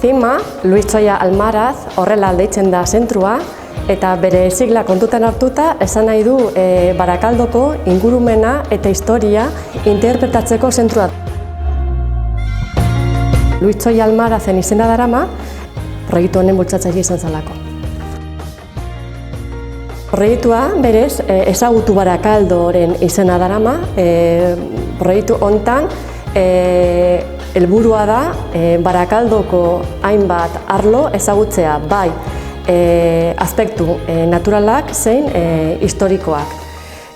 CIMA, Luis Txoia Almaraz, horrela deitzen da zentrua, eta bere sigla kontutan hartuta esan nahi du Barakaldoko ingurumena eta historia interpretatzeko zentrua. Luis Txoia Almarazen izena darama, proiektu honen bultzatzaile izan zelako. Proiektua berez ezagutu Barakaldoren izena darama, proiektu hontan helburua da Barakaldoko hainbat arlo ezagutzea, bai aspektu naturalak zein historikoak.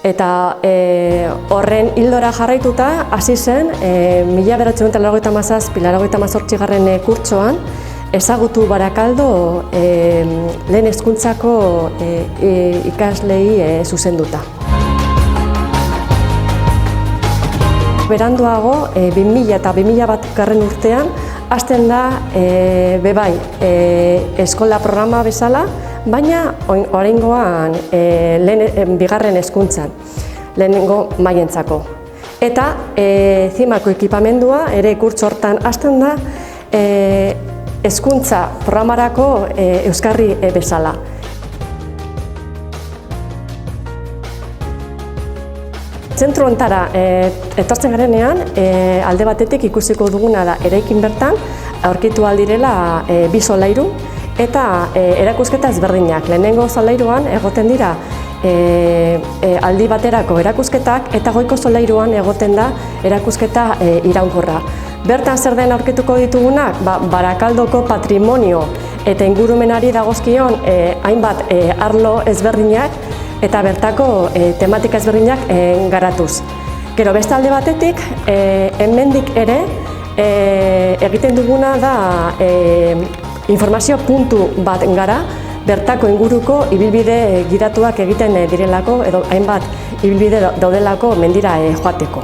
Eta horren hildora jarraituta hasi zen 1997-98 kurtsoan ezagutu Barakaldo lehen hezkuntzako ikaslei zuzenduta. Beranduago, 2000 eta 2001 urtean, hasten da bebai eskola programa bezala, baina oraingoan bigarren hezkuntzan, lehenengo mailentzako. Eta CIMako ekipamendua ere kurtso hortan hasten da hezkuntza programarako euskarri bezala. Zentru hontara etortzen garenean, alde batetik ikusiko duguna da eraikin bertan aurkitu aldirela bi solairu eta erakusketa ezberdinak. Lehenengo solairuan egoten dira aldi baterako erakusketak eta goiko solairuan egoten da erakusketa iraunkorra. Bertan zer den aurkituko ditugunak? Barakaldoko patrimonio eta ingurumenari dagozkion hainbat arlo ezberdinak eta bertako tematika ezberdinak garatuz. Gero beste alde batetik, hemendik ere egiten duguna da informazio puntu bat gara, bertako inguruko ibilbide gidatuak egiten direlako edo hainbat ibilbide daudelako mendira joateko.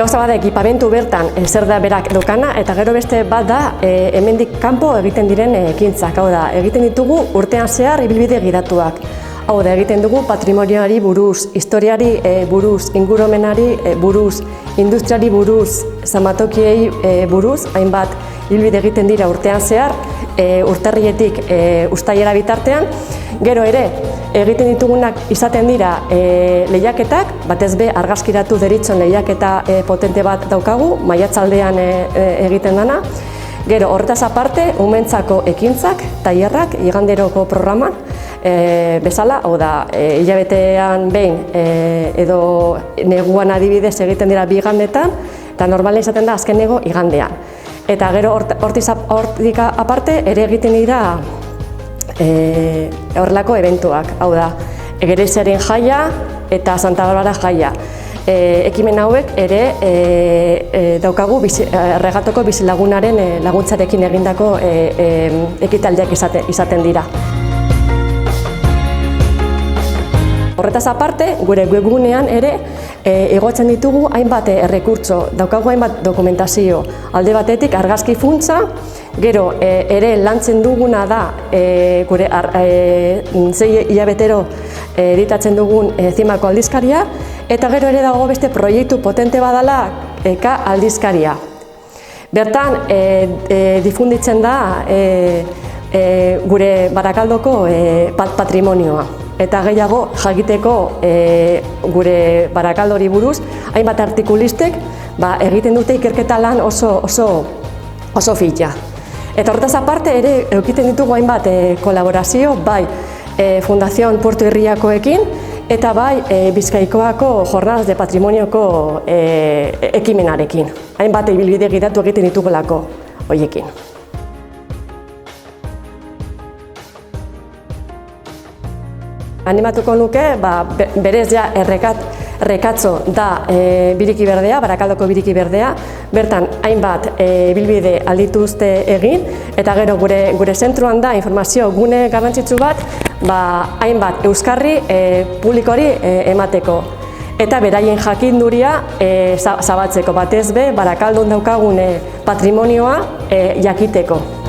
Gauza bada ekipamentu bertan zer da berak dokana eta gero beste bat da hemendik kanpo egiten diren ekintzak. Hau da, egiten ditugu urtean zehar ibilbide gidatuak. Hau da, egiten dugu patrimonioari buruz, historiari buruz, ingurumenari buruz, industriari buruz, zamatokiei buruz, hainbat ibilbide egiten dira urtean zehar, urtarrietik uztailera bitartean. Gero ere, egiten ditugunak izaten dira lehiaketak, batez be argazkiratu deritzon lehiaketa potente bat daukagu, maiatzaldean egiten dana. Gero, horretaz aparte, umentzako ekintzak, tailerrak, iganderoko programan, bezala, hau da, hilabetean behin edo neguan adibidez egiten dira bi igandetan, eta normalen izaten da azkenego igandean. Eta gero, hortik aparte, ere egiten dira horrelako eventuak, hau da, Egereziaren jaia eta Santa Barbara jaia. Ekimen hauek ere daukagu Regatoko bizilagunaren laguntzarekin egindako ekitaldiak izaten dira. Horretaz aparte, gure webgunean ere egotzen ditugu hainbat errekurtso, daukagu hainbat dokumentazio. Alde batetik argazki funtsa, gero ere lantzen duguna da gure 6 hilabetero editatzen dugun CIMako aldizkaria, eta gero ere dago beste proiektu potente badala eka aldizkaria. Bertan difunditzen da gure Barakaldoko patrimonioa. Eta gehiago jakiteko gure Barakaldori buruz, hainbat artikulistek egiten dute ikerketa lan oso fila. Eta horretaz aparte ere egiten ditugu hainbat kolaborazio, bai Fundación Puerto Irriakoekin eta bai Bizkaikoako Jornadas de Patrimonioko ekimenarekin. Hainbat ibilbide gidatu egiten ditugulako horiekin. Animatuko nuke, berez ja Rekatzo da biriki berdea, Barakaldoko biriki berdea, bertan hainbat ibilbide aldituzte egin, eta gero gure zentruan da informazio gune garrantzitsu bat, hainbat euskarri publikori emateko. Eta beraien jakinduria zabatzeko, batez be, Barakaldon daukagun patrimonioa jakiteko.